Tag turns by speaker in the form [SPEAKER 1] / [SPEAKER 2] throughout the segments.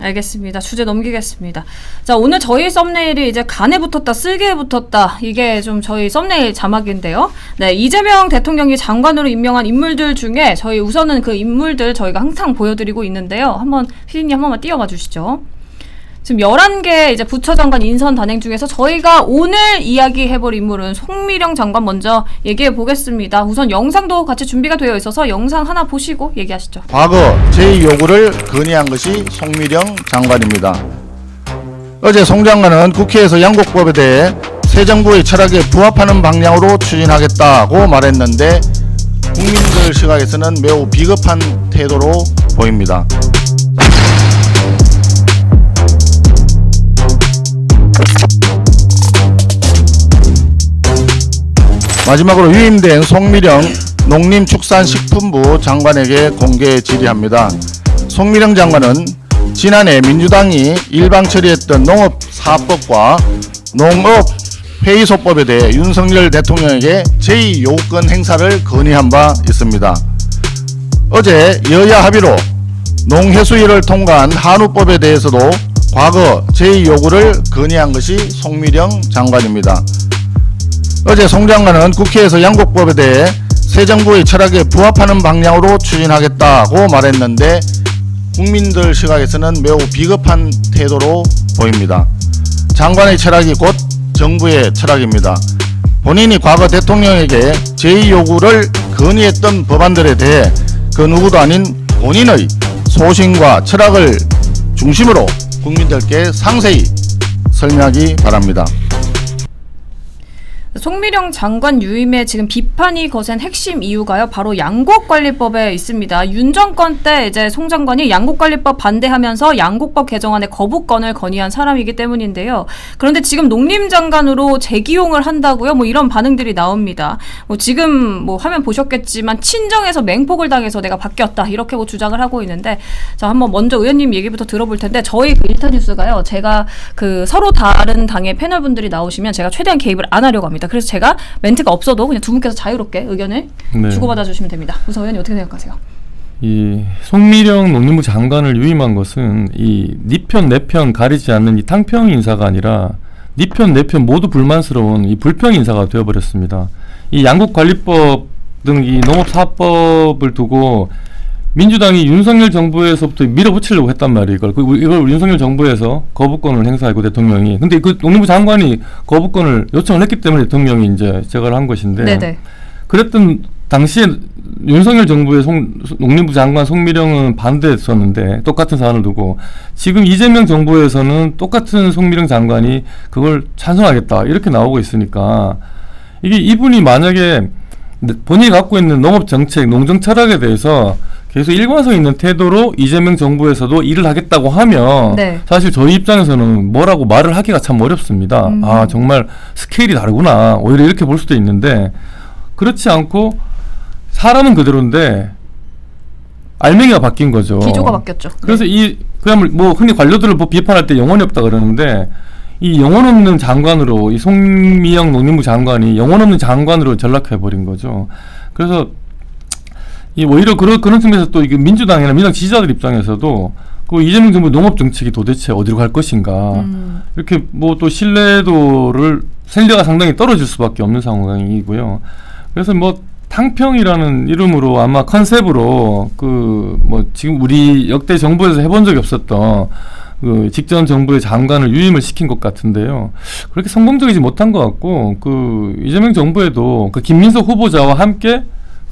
[SPEAKER 1] 알겠습니다. 주제 넘기겠습니다. 자, 오늘 저희 썸네일이 이제 간에 붙었다, 쓸개에 붙었다. 이게 좀 저희 썸네일 자막인데요. 네, 이재명 대통령이 장관으로 임명한 인물들 중에 저희 우선은 그 인물들 저희가 항상 보여드리고 있는데요. 한번 피디님 한 번만 띄워봐 주시죠. 지금 11개 이제 부처장관 인선 단행 중에서 저희가 오늘 이야기해볼 인물은 송미령 장관 먼저 얘기해 보겠습니다. 우선 영상도 같이 준비가 되어 있어서 영상 하나 보시고 얘기하시죠.
[SPEAKER 2] 과거 제2 요구를 건의한 것이 송미령 장관입니다. 어제 송 장관은 국회에서 양곡법에 대해 새 정부의 철학에 부합하는 방향으로 추진하겠다고 말했는데 국민들 시각에서는 매우 비겁한 태도로 보입니다. 마지막으로 유임된 송미령 농림축산식품부 장관에게 공개 질의합니다. 송미령 장관은 지난해 민주당이 일방 처리했던 농업사업법과 농업회의소법에 대해 윤석열 대통령에게 제2요구권 행사를 건의한 바 있습니다. 어제 여야 합의로 농해수위를 통과한 한우법에 대해서도 과거 제2요구를 건의한 것이 송미령 장관입니다. 어제 송 장관은 국회에서 양곡법에 대해 새 정부의 철학에 부합하는 방향으로 추진하겠다고 말했는데 국민들 시각에서는 매우 비겁한 태도로 보입니다. 장관의 철학이 곧 정부의 철학입니다. 본인이 과거 대통령에게 제2요구를 건의했던 법안들에 대해 그 누구도 아닌 본인의 소신과 철학을 중심으로 국민들께 상세히 설명하기 바랍니다.
[SPEAKER 1] 송미령 장관 유임에 지금 비판이 거센 핵심 이유가요, 바로 양곡관리법에 있습니다. 윤 정권 때 이제 송 장관이 양곡관리법 반대하면서 양곡법 개정안의 거부권을 건의한 사람이기 때문인데요. 그런데 지금 농림장관으로 재기용을 한다고요? 뭐 이런 반응들이 나옵니다. 뭐 지금 뭐 화면 보셨겠지만 친정에서 맹폭을 당해서 내가 바뀌었다 이렇게 뭐 주장을 하고 있는데, 자 한번 먼저 의원님 얘기부터 들어볼 텐데 저희 그 일타뉴스가요, 제가 그 서로 다른 당의 패널분들이 나오시면 제가 최대한 개입을 안 하려고 합니다. 그래서 제가 멘트가 없어도 그냥 두 분께서 자유롭게 의견을 주고받아 주시면 됩니다. 우선 의원님 어떻게 생각하세요?
[SPEAKER 3] 이 송미령 농림부 장관을 유임한 것은 이 니 편 내 편 가리지 않는 이 탕평 인사가 아니라 니 편 내 편 모두 불만스러운 이 불평 인사가 되어버렸습니다. 이 양곡관리법 등 이 농업사업법을 두고 민주당이 윤석열 정부에서부터 밀어붙이려고 했단 말이에요. 이걸 윤석열 정부에서 거부권을 행사하고 대통령이. 근데 그 농림부 장관이 거부권을 요청을 했기 때문에 대통령이 이제 제거를 한 것인데. 네네. 그랬던 당시에 윤석열 정부의 농림부 장관 송미령은 반대했었는데 똑같은 사안을 두고, 지금 이재명 정부에서는 똑같은 송미령 장관이 그걸 찬성하겠다 이렇게 나오고 있으니까, 이게 이분이 만약에 본인이 갖고 있는 농업정책, 농정철학에 대해서 계속 일관성 있는 태도로 이재명 정부에서도 일을 하겠다고 하면 사실 저희 입장에서는 뭐라고 말을 하기가 참 어렵습니다. 아 정말 스케일이 다르구나 오히려 이렇게 볼 수도 있는데, 그렇지 않고 사람은 그대로인데 알맹이가 바뀐 거죠.
[SPEAKER 1] 기조가 바뀌었죠.
[SPEAKER 3] 그래서 그야말로 뭐 흔히 관료들을 뭐 비판할 때 영혼이 없다 그러는데, 이 영혼 없는 장관으로 이 송미령 농림부 장관이 영혼 없는 장관으로 전락해버린 거죠. 그래서 오히려 그런 측면에서 또 이게 민주당 지지자들 입장에서도 그 이재명 정부 농업 정책이 도대체 어디로 갈 것인가, 이렇게 뭐 또 신뢰가 상당히 떨어질 수밖에 없는 상황이고요. 그래서 뭐 탕평이라는 이름으로 아마 컨셉으로 그 뭐 지금 우리 역대 정부에서 해본 적이 없었던 그 직전 정부의 장관을 유임을 시킨 것 같은데요. 그렇게 성공적이지 못한 것 같고, 그 이재명 정부에도 그 김민석 후보자와 함께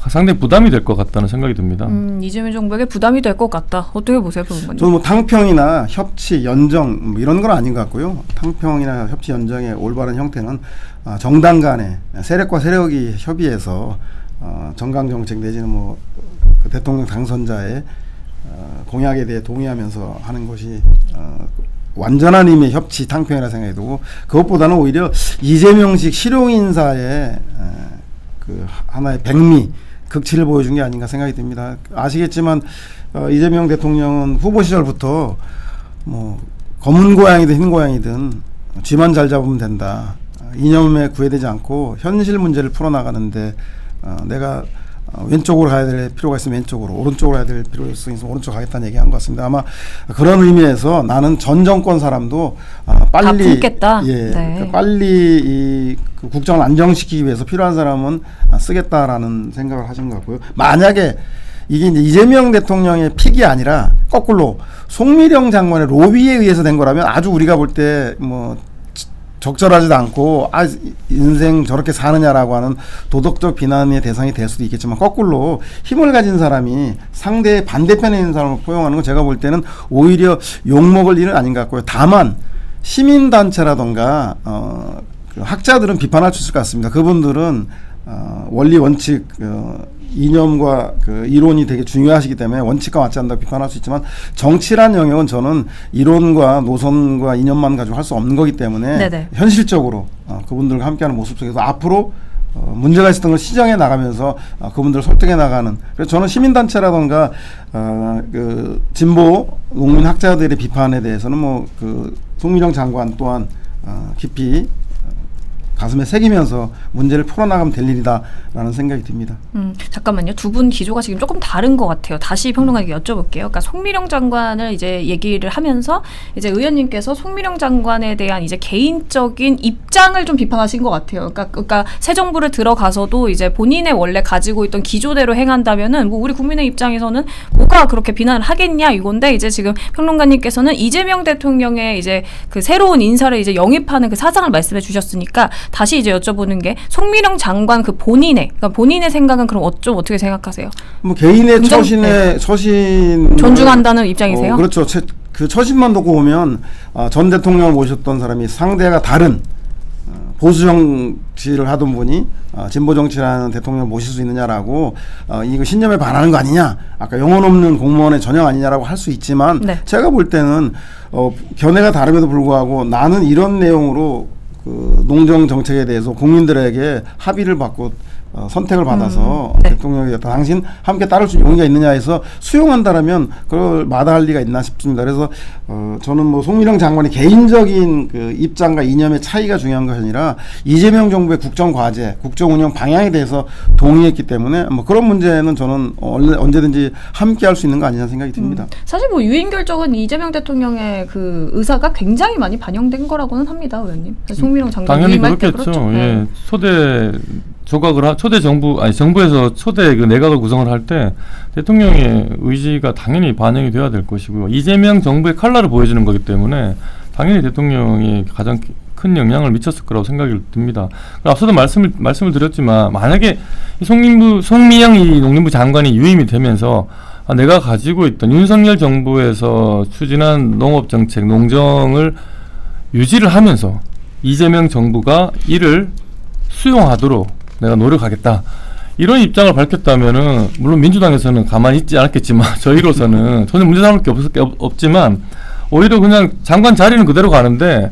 [SPEAKER 3] 상당히 부담이 될 것 같다는 생각이 듭니다.
[SPEAKER 1] 이재명 정부에게 부담이 될 것 같다. 어떻게 보세요, 변호사님?
[SPEAKER 4] 저는 뭐 탕평이나 협치, 연정 뭐 이런 건 아닌 것 같고요. 탕평이나 협치, 연정의 올바른 형태는 정당 간의 세력과 세력이 협의해서 정강 정책 내지는 뭐 그 대통령 당선자의 공약에 대해 동의하면서 하는 것이 완전한 의미의 협치, 탕평이라 생각이 들고, 그것보다는 오히려 이재명식 실용인사의 그 하나의 백미, 극치를 보여준 게 아닌가 생각이 듭니다. 아시겠지만 이재명 대통령은 후보 시절부터 뭐 검은 고양이든 흰 고양이든 쥐만 잘 잡으면 된다, 이념에 구애되지 않고 현실 문제를 풀어나가는데 내가 왼쪽으로 가야 될 필요가 있으면 왼쪽으로, 오른쪽으로 가야 될 필요가 있으면 오른쪽 가겠다는 얘기한 것 같습니다. 아마 그런 의미에서 나는 전 정권 사람도 빨리
[SPEAKER 1] 품겠다.
[SPEAKER 4] 예,
[SPEAKER 1] 네.
[SPEAKER 4] 그러니까 빨리 그 국정을 안정시키기 위해서 필요한 사람은 쓰겠다라는 생각을 하신 것 같고요. 만약에 이게 이제 이재명 대통령의 픽이 아니라 거꾸로 송미령 장관의 로비에 의해서 된 거라면 아주 우리가 볼 때 뭐 적절하지도 않고 인생 저렇게 사느냐라고 하는 도덕적 비난의 대상이 될 수도 있겠지만, 거꾸로 힘을 가진 사람이 상대의 반대편에 있는 사람을 포용하는 건 제가 볼 때는 오히려 욕먹을 일은 아닌 것 같고요. 다만 시민단체라던가 그 학자들은 비판할 수 있을 것 같습니다. 그분들은 원리 원칙 이념과 그 이론이 되게 중요하시기 때문에 원칙과 맞지 않는다고 비판할 수 있지만, 정치란 영역은 저는 이론과 노선과 이념만 가지고 할 수 없는 거기 때문에
[SPEAKER 1] 네네.
[SPEAKER 4] 현실적으로 그분들과 함께하는 모습 속에서 앞으로 문제가 있었던 걸 시정해 나가면서 그분들을 설득해 나가는, 그래서 저는 시민단체라던가 그 진보 농민 학자들의 비판에 대해서는 뭐 그 송미령 장관 또한 깊이 가슴에 새기면서 문제를 풀어나가면 될 일이다라는 생각이 듭니다.
[SPEAKER 1] 잠깐만요. 두 분 기조가 지금 조금 다른 것 같아요. 다시 평론가에게 여쭤볼게요. 그러니까 송미령 장관을 이제 얘기를 하면서 이제 의원님께서 송미령 장관에 대한 이제 개인적인 입장을 좀 비판하신 것 같아요. 그러니까 새 정부를 들어가서도 이제 본인의 원래 가지고 있던 기조대로 행한다면은 뭐 우리 국민의 입장에서는 뭐가 그렇게 비난을 하겠냐 이건데, 이제 지금 평론가님께서는 이재명 대통령의 이제 그 새로운 인사를 이제 영입하는 그 사상을 말씀해 주셨으니까 다시 이제 여쭤보는 게, 송미령 장관 그 그러니까 본인의 생각은 그럼 좀 어떻게 생각하세요?
[SPEAKER 4] 뭐 개인의
[SPEAKER 1] 네.
[SPEAKER 4] 처신
[SPEAKER 1] 존중한다는 입장이세요?
[SPEAKER 4] 그렇죠. 그 처신만 놓고 보면 전 대통령을 모셨던 사람이 상대가 다른 보수 정치를 하던 분이 진보 정치라는 대통령을 모실 수 있느냐라고 이거 신념에 반하는 거 아니냐, 아까 영혼 없는 공무원의 전형 아니냐라고 할 수 있지만,
[SPEAKER 1] 네.
[SPEAKER 4] 제가 볼 때는 견해가 다름에도 불구하고 나는 이런 내용으로 그 농정 정책에 대해서 국민들에게 합의를 받고 선택을 받아서
[SPEAKER 1] 네.
[SPEAKER 4] 대통령이 당신 함께 따를 수 용의가 있느냐 해서 수용한다라면 그걸 마다할 리가 있나 싶습니다. 그래서 저는 뭐 송미령 장관의 개인적인 그 입장과 이념의 차이가 중요한 것이 아니라 이재명 정부의 국정 과제, 국정 운영 방향에 대해서 동의했기 때문에 뭐 그런 문제는 저는 언제든지 함께 할 수 있는 거 아니냐 생각이 듭니다.
[SPEAKER 1] 사실 뭐 유인 결정은 이재명 대통령의 그 의사가 굉장히 많이 반영된 거라고는 합니다, 의원님. 송미령 장관
[SPEAKER 3] 당연히
[SPEAKER 1] 유임할 때
[SPEAKER 3] 그렇겠죠.
[SPEAKER 1] 그렇죠.
[SPEAKER 3] 예. 초대 정부에서 초대 그 내각을 구성을 할 때 대통령의 의지가 당연히 반영이 돼야 될 것이고요. 이재명 정부의 칼날을 보여주는 거기 때문에 당연히 대통령이 가장 큰 영향을 미쳤을 거라고 생각이 듭니다. 앞서도 말씀을 드렸지만, 만약에 송미영 이 농림부 장관이 유임이 되면서 내가 가지고 있던 윤석열 정부에서 추진한 농업정책, 농정을 유지를 하면서 이재명 정부가 이를 수용하도록 내가 노력하겠다, 이런 입장을 밝혔다면은, 물론 민주당에서는 가만히 있지 않았겠지만 저희로서는 전혀 문제 삼을 게 없지만, 오히려 그냥 장관 자리는 그대로 가는데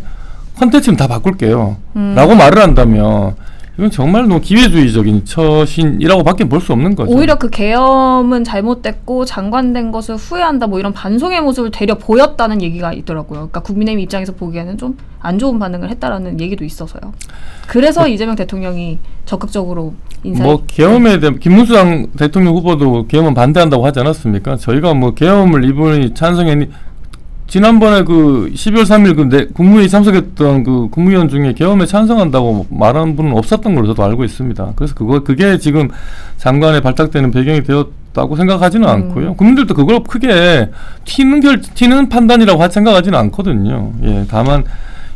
[SPEAKER 3] 컨텐츠는 다 바꿀게요 라고 말을 한다면, 이건 정말 너무 기회주의적인 처신이라고 밖에 볼 수 없는 거죠.
[SPEAKER 1] 오히려 그 계엄은 잘못됐고 장관된 것을 후회한다, 뭐 이런 반송의 모습을 되려 보였다는 얘기가 있더라고요. 그러니까 국민의힘 입장에서 보기에는 좀 안 좋은 반응을 했다라는 얘기도 있어서요. 그래서 이재명 대통령이 적극적으로 인사를.
[SPEAKER 3] 계엄에 대한 김문수 대통령 후보도 계엄은 반대한다고 하지 않았습니까? 저희가 뭐 계엄을 이분이 찬성했니? 지난번에 그 12월 3일 그 국무회의 참석했던 그 국무위원 중에 계엄에 찬성한다고 말한 분은 없었던 걸로 저도 알고 있습니다. 그래서 그게 지금 장관에 발탁되는 배경이 되었다고 생각하지는 않고요. 국민들도 그걸 크게 튀는 판단이라고 생각하지는 않거든요. 예, 다만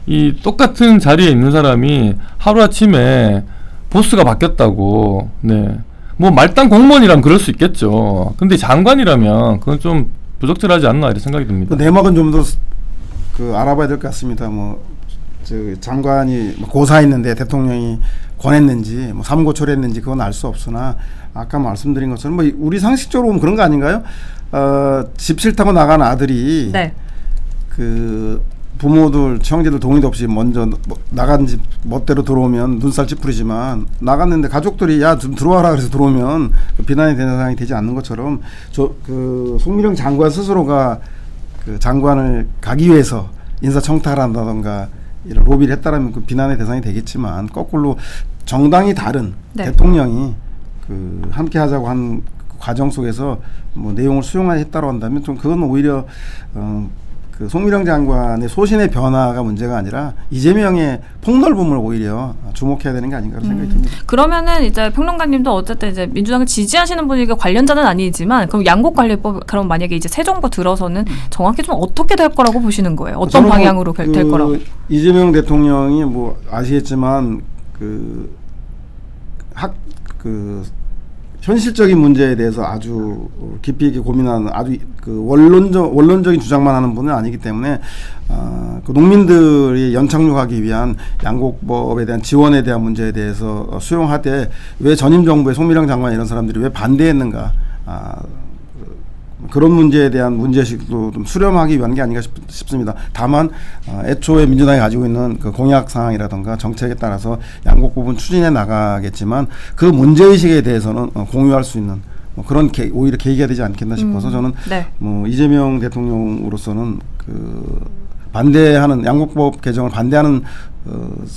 [SPEAKER 3] 이 똑같은 자리에 있는 사람이 하루아침에 보스가 바뀌었다고, 네, 뭐 말단 공무원이라면 그럴 수 있겠죠. 근데 장관이라면 그건 좀 부적절하지 않나 이런 생각이 듭니다.
[SPEAKER 4] 그 내막은 좀 더 그 알아봐야 될 것 같습니다. 장관이 고사했는데 대통령이 권했는지, 뭐 삼고초려했는지 그건 알 수 없으나, 아까 말씀드린 것처럼 뭐 우리 상식적으로 보면 그런 거 아닌가요? 집 싫다고 나간 아들이
[SPEAKER 1] 네.
[SPEAKER 4] 그 부모들, 형제들 동의도 없이 먼저 나간 집 멋대로 들어오면 눈살 찌푸리지만, 나갔는데 가족들이 야 좀 들어와라 그래서 들어오면 비난의 대상이 되지 않는 것처럼, 그 송미령 장관 스스로가 그 장관을 가기 위해서 인사청탁을 한다던가 이런 로비를 했다라면 그 비난의 대상이 되겠지만, 거꾸로 정당이 다른
[SPEAKER 1] 네.
[SPEAKER 4] 대통령이 함께 하자고 한 과정 속에서 뭐 내용을 수용했다고 한다면 좀 그건 오히려 그 송미령 장관의 소신의 변화가 문제가 아니라 이재명의 폭넓음을 오히려 주목해야 되는 게 아닌가 생각이 듭니다.
[SPEAKER 1] 그러면은 이제 평론가님도 어쨌든 이제 민주당을 지지하시는 분이니까 관련자는 아니지만 그럼 양곡관리법 그럼 만약에 이제 새 정부 들어서는 정확히 좀 어떻게 될 거라고 보시는 거예요? 어떤 방향으로 될 거라고?
[SPEAKER 4] 이재명 대통령이 뭐 아시겠지만 현실적인 문제에 대해서 아주 깊이 있게 고민하는 아주 원론적인 주장만 하는 분은 아니기 때문에 그 농민들이 연착륙하기 위한 양곡법에 대한 지원에 대한 문제에 대해서 수용하되 왜 전임 정부의 송미령 장관 이런 사람들이 왜 반대했는가 그런 문제에 대한 문제식도 좀 수렴하기 위한 게 아닌가 싶습니다. 다만 애초에 민주당이 가지고 있는 그 공약 사항이라든가 정책에 따라서 양곡 부분 추진해 나가겠지만 그 문제의식에 대해서는 공유할 수 있는 뭐 그런 오히려 계기가 되지 않겠나 싶어서 저는
[SPEAKER 1] 네.
[SPEAKER 4] 뭐 이재명 대통령으로서는 반대하는 양곡법 개정을 반대하는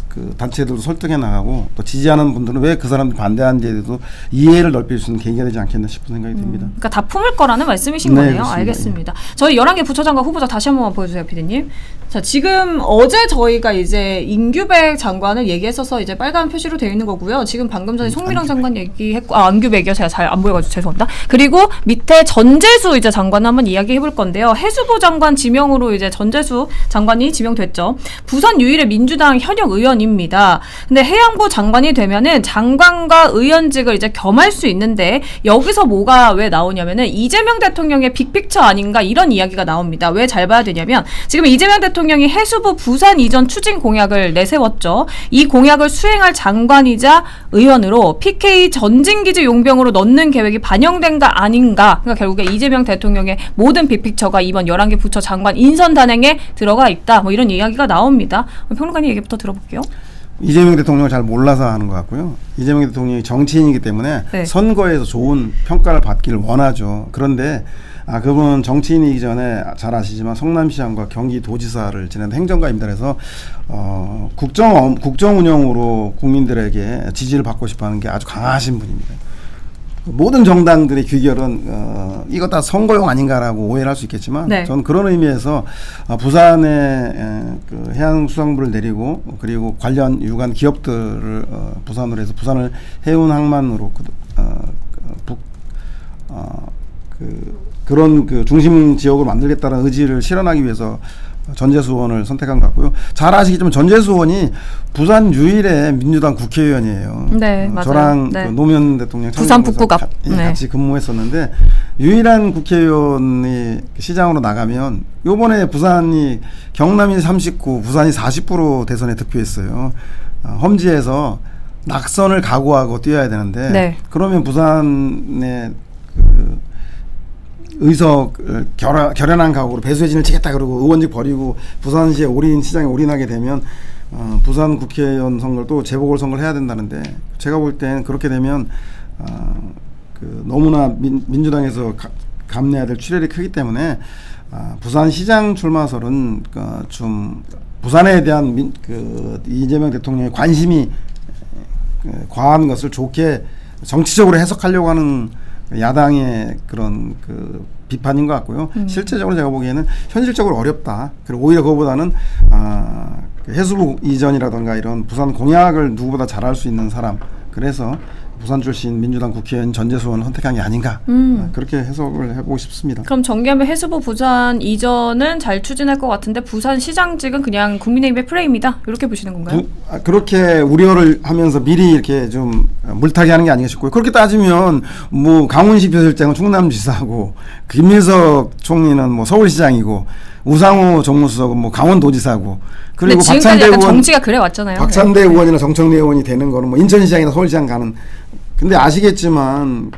[SPEAKER 4] 그 단체들도 설득해 나가고 또 지지하는 분들은 왜 그 사람들이 반대하는지에 대해서 이해를 넓힐 수 있는 계기가 되지 않겠나 싶은 생각이 듭니다.
[SPEAKER 1] 그러니까 다 품을 거라는 말씀이신
[SPEAKER 4] 네,
[SPEAKER 1] 거네요.
[SPEAKER 4] 그렇습니다.
[SPEAKER 1] 알겠습니다. 저희 11개 부처장관 후보자 다시 한 번만 보여주세요, 피디님. 자, 지금 어제 저희가 이제 임규백 장관을 얘기했어서 이제 빨간 표시로 되어 있는 거고요. 지금 방금 전에 송미령 장관 얘기했고, 안규백이요. 제가 잘 안 보여가지고 죄송합니다. 그리고 밑에 전재수 이제 장관 한번 이야기해 볼 건데요. 해수부 장관 지명으로 이제 전재수 장관이 지명됐죠. 부산 유일의 민주당 현역 의원입니다. 근데 해양부 장관이 되면은 장관과 의원직을 이제 겸할 수 있는데 여기서 뭐가 왜 나오냐면은 이재명 대통령의 빅픽처 아닌가 이런 이야기가 나옵니다. 왜 잘 봐야 되냐면 지금 이재명 대통령이 해수부 부산 이전 추진 공약을 내세웠죠. 이 공약을 수행할 장관이자 의원으로 PK 전진기지 용병으로 넣는 계획이 반영된가 아닌가. 그러니까 결국에 이재명 대통령의 모든 빅픽처가 이번 11개 부처 장관 인선 단행에 들어가 있다. 뭐 이런 이야기가 나옵니다. 평론가님 얘기부터 들어볼게요.
[SPEAKER 4] 이재명 대통령을 잘 몰라서 하는 것 같고요. 이재명 대통령이 정치인이기 때문에
[SPEAKER 1] 네.
[SPEAKER 4] 선거에서 좋은 평가를 받기를 원하죠. 그런데 그분은 정치인이기 전에 잘 아시지만 성남시장과 경기도지사를 지낸 행정가입니다. 그래서 국정 운영으로 국민들에게 지지를 받고 싶어하는 게 아주 강하신 분입니다. 모든 정당들의 귀결은 이거 다 선거용 아닌가라고 오해를 할 수 있겠지만
[SPEAKER 1] 네.
[SPEAKER 4] 저는 그런 의미에서 부산에 그 해양수산부를 내리고 그리고 관련 유관 기업들을 부산으로 해서 부산을 해운항만으로 그런 그 중심 지역으로 만들겠다는 의지를 실현하기 위해서 전재수 의원을 선택한 것 같고요. 잘 아시겠지만 전재수 의원이 부산 유일의 민주당 국회의원이에요.
[SPEAKER 1] 네, 맞아요.
[SPEAKER 4] 저랑
[SPEAKER 1] 네.
[SPEAKER 4] 그 노무현 대통령
[SPEAKER 1] 부산 북구갑
[SPEAKER 4] 같이 근무했었는데 유일한 국회의원이 시장으로 나가면 요번에 부산이 경남이 39, 부산이 40% 대선에 득표했어요. 험지에서 낙선을 각오하고 뛰어야 되는데
[SPEAKER 1] 네.
[SPEAKER 4] 그러면 부산의 의석을 결연한 각오로 배수진을 치겠다 그러고 의원직 버리고 부산시에 시장에 올인하게 되면 부산 국회의원 선거를 또 재보궐선거를 해야 된다는데 제가 볼 땐 그렇게 되면 너무나 민주당에서 감내해야 될 출혈이 크기 때문에 부산시장 출마설은 좀 부산에 대한 이재명 대통령의 관심이 과한 것을 좋게 정치적으로 해석하려고 하는 야당의 그런 비판인 것 같고요. 실제적으로 제가 보기에는 현실적으로 어렵다. 그리고 오히려 그거보다는 해수부 이전이라든가 이런 부산 공약을 누구보다 잘할 수 있는 사람. 그래서 부산 출신 민주당 국회의원 전재수 의원을 선택한 게 아닌가. 그렇게 해석을 해보고 싶습니다.
[SPEAKER 1] 그럼 정리하면 해수부 부산 이전은 잘 추진할 것 같은데 부산 시장직은 그냥 국민의힘의 프레임이다. 이렇게 보시는 건가요?
[SPEAKER 4] 그렇게 우려를 하면서 미리 이렇게 좀 물타기 하는 게 아닌가 싶고요. 그렇게 따지면 뭐 강훈식 비서실장은 충남지사고 김민석 총리는 뭐 서울시장이고 우상호 정무수석은 뭐 강원도지사고 그리고 박찬대 의원
[SPEAKER 1] 정치가 그래 왔잖아요.
[SPEAKER 4] 박찬대
[SPEAKER 1] 네.
[SPEAKER 4] 의원이나 정청래 의원이 되는 거는 뭐 인천시장이나 서울시장 가는. 근데 아시겠지만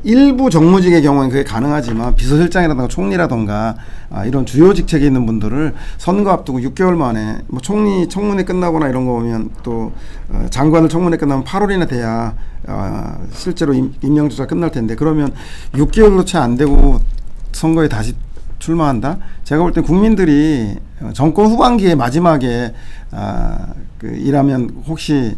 [SPEAKER 4] 일부 정무직의 경우는 그게 가능하지만 비서실장이라든가 총리라든가 이런 주요 직책에 있는 분들을 선거 앞두고 6개월 만에 뭐 청문회 끝나거나 이런 거 보면 또 장관을 청문회 끝나면 8월이나 돼야 실제로 임명조차 끝날 텐데 그러면 6개월도 채 안 되고 선거에 다시 출마한다? 제가 볼 때 국민들이 정권 후반기에 마지막에 일하면 혹시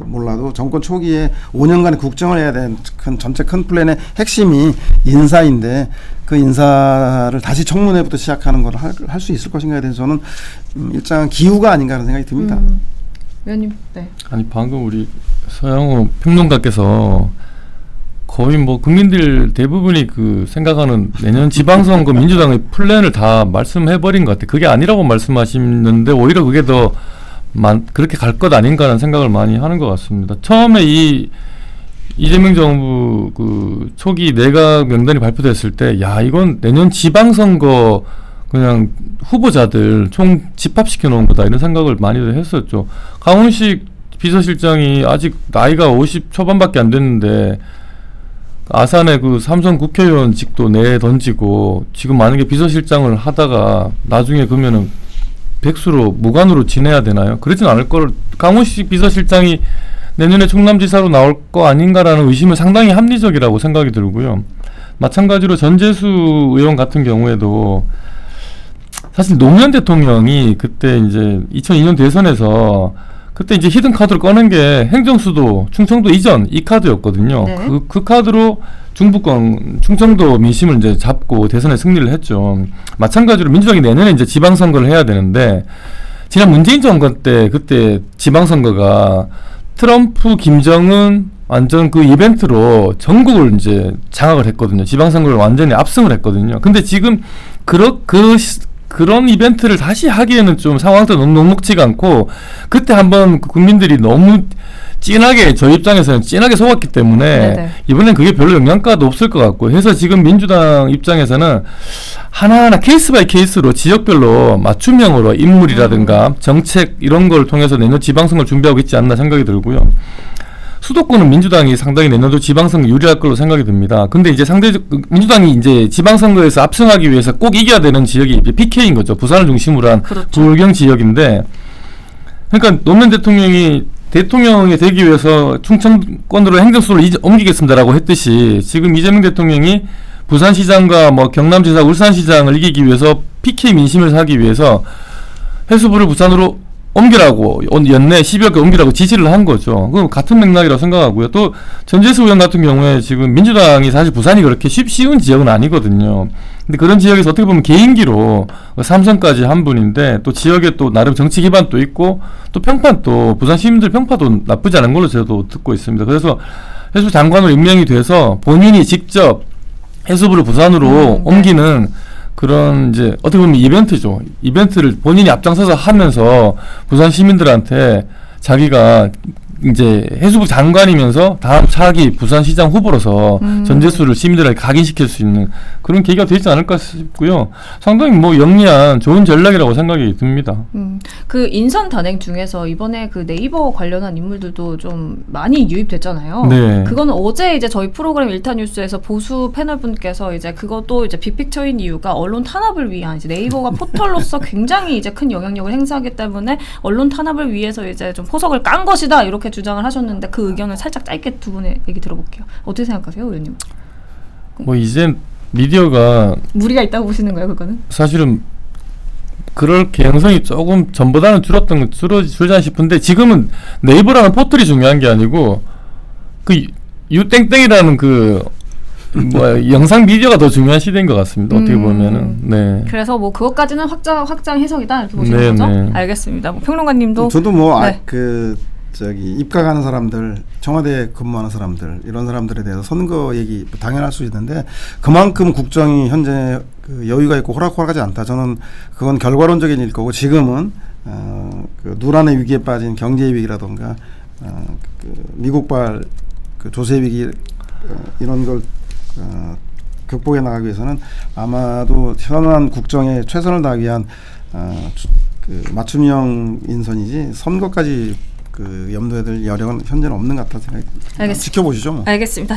[SPEAKER 4] 몰라도 정권 초기에 5년간의 국정을 해야 되는 전체 큰 플랜의 핵심이 인사인데 그 인사를 다시 청문회부터 시작하는 걸 할 수 있을 것인가에 대해서 저는 일정한 기우가 아닌가 하는 생각이 듭니다.
[SPEAKER 1] 위원님, 네.
[SPEAKER 3] 아니 방금 우리 서영호 평론가께서 거의 뭐 국민들 대부분이 그 생각하는 내년 지방선거 민주당의 플랜을 다 말씀해버린 것 같아요. 그게 아니라고 말씀하시는데 오히려 그게 더 그렇게 갈 것 아닌가라는 생각을 많이 하는 것 같습니다. 처음에 이재명 정부 그 초기 내각 명단이 발표됐을 때, 야 이건 내년 지방선거 그냥 후보자들 총 집합시켜 놓은 거다 이런 생각을 많이들 했었죠. 강훈식 비서실장이 아직 나이가 50 초반밖에 안 됐는데 아산에 그 삼선 국회의원직도 내던지고 지금 만약에 비서실장을 하다가 나중에 그러면은 백수로 무관으로 지내야 되나요? 그러진 않을 걸. 강훈식 비서실장이 내년에 충남지사로 나올 거 아닌가라는 의심은 상당히 합리적이라고 생각이 들고요. 마찬가지로 전재수 의원 같은 경우에도 사실 노무현 대통령이 그때 이제 2002년 대선에서 그때 이제 히든 카드를 꺼낸 게 행정수도 충청도 이전 이 카드였거든요.
[SPEAKER 1] 네.
[SPEAKER 3] 그 카드로 중부권 충청도 민심을 이제 잡고 대선에 승리를 했죠. 마찬가지로 민주당이 내년에 이제 지방선거를 해야 되는데 지난 문재인 정권 때 그때 지방선거가 트럼프, 김정은 완전 그 이벤트로 전국을 이제 장악을 했거든요. 지방선거를 완전히 압승을 했거든요. 근데 지금 그런 이벤트를 다시 하기에는 좀 상황도 너무 녹록지가 않고 그때 한번 국민들이 너무 진하게 저희 입장에서는 진하게 속았기 때문에
[SPEAKER 1] 네네.
[SPEAKER 3] 이번엔 그게 별로 영향가도 없을 것 같고 해서 지금 민주당 입장에서는 하나하나 케이스 바이 케이스로 지역별로 맞춤형으로 인물이라든가 정책 이런 걸 통해서 내년 지방선거를 준비하고 있지 않나 생각이 들고요. 수도권은 민주당이 상당히 내년도 지방선거 유리할 걸로 생각이 듭니다. 근데 이제 민주당이 이제 지방선거에서 압승하기 위해서 꼭 이겨야 되는 지역이 이제 PK인 거죠. 부산을 중심으로 한
[SPEAKER 1] 그렇죠.
[SPEAKER 3] 부울경 지역인데, 그러니까 노무현 대통령이 되기 위해서 충청권으로 행정수를 옮기겠습니다라고 했듯이 지금 이재명 대통령이 부산시장과 뭐 경남지사, 울산시장을 이기기 위해서 PK 민심을 사기 위해서 해수부를 부산으로 옮기라고 연내 12월께 옮기라고 지시를 한 거죠. 그 같은 맥락이라고 생각하고요. 또 전재수 의원 같은 경우에 지금 민주당이 사실 부산이 그렇게 쉬운 지역은 아니거든요. 근데 그런 지역에서 어떻게 보면 개인기로 삼선까지 한 분인데 또 지역에 또 나름 정치 기반도 있고 또 평판도 부산 시민들 평파도 나쁘지 않은 걸로 저도 듣고 있습니다. 그래서 해수 장관으로 임명이 돼서 본인이 직접 해수부를 부산으로 옮기는 그런 이제 어떻게 보면 이벤트죠. 이벤트를 본인이 앞장서서 하면서 부산 시민들한테 자기가 이제 해수부 장관이면서 다음 차기 부산시장 후보로서 전재수를 시민들에게 각인시킬 수 있는 그런 계기가 되지 않을까 싶고요. 상당히 뭐 영리한 좋은 전략이라고 생각이 듭니다.
[SPEAKER 1] 그 인선 단행 중에서 이번에 그 네이버 관련한 인물들도 좀 많이 유입됐잖아요.
[SPEAKER 3] 네.
[SPEAKER 1] 그거는 어제 이제 저희 프로그램 일타 뉴스에서 보수 패널분께서 이제 그것도 이제 빅픽처인 이유가 언론 탄압을 위한 이제 네이버가 포털로서 굉장히 이제 큰 영향력을 행사하기 때문에 언론 탄압을 위해서 이제 좀 포석을 깐 것이다 이렇게 주장을 하셨는데 그 의견을 살짝 짧게 두 분의 얘기 들어볼게요. 어떻게 생각하세요, 의원님?
[SPEAKER 3] 뭐 이제 미디어가
[SPEAKER 1] 무리가 있다고 보시는 거예요, 그거는?
[SPEAKER 3] 사실은 그럴 개연성이 조금 전보다는 줄자 싶은데 지금은 네이버라는 포털이 중요한 게 아니고 그 유땡땡이라는 그 영상 미디어가 더 중요한 시대인 것 같습니다. 어떻게 보면은. 네.
[SPEAKER 1] 그래서 뭐 그것까지는 확장 해석이다 이렇게 보시는
[SPEAKER 3] 네,
[SPEAKER 1] 거죠?
[SPEAKER 3] 네.
[SPEAKER 1] 알겠습니다. 뭐 평론가님도
[SPEAKER 4] 저도 뭐
[SPEAKER 1] 네.
[SPEAKER 4] 입각하는 사람들, 청와대에 근무하는 사람들 이런 사람들에 대해서 선거 얘기 당연할 수 있는데 그만큼 국정이 현재 그 여유가 있고 호락호락하지 않다. 저는 그건 결과론적인 일 거고 지금은 그 누란의 위기에 빠진 경제 위기라든가 그 미국발 그 조세 위기 이런 걸 극복해 나가기 위해서는 아마도 현안 국정에 최선을 다하기 위한 그 맞춤형 인선이지 선거까지 그 염두에 둘 여력은 현재는 없는 것 같다 생각이 듭니다.
[SPEAKER 1] 알겠습니다.
[SPEAKER 4] 지켜보시죠. 뭐.
[SPEAKER 1] 알겠습니다.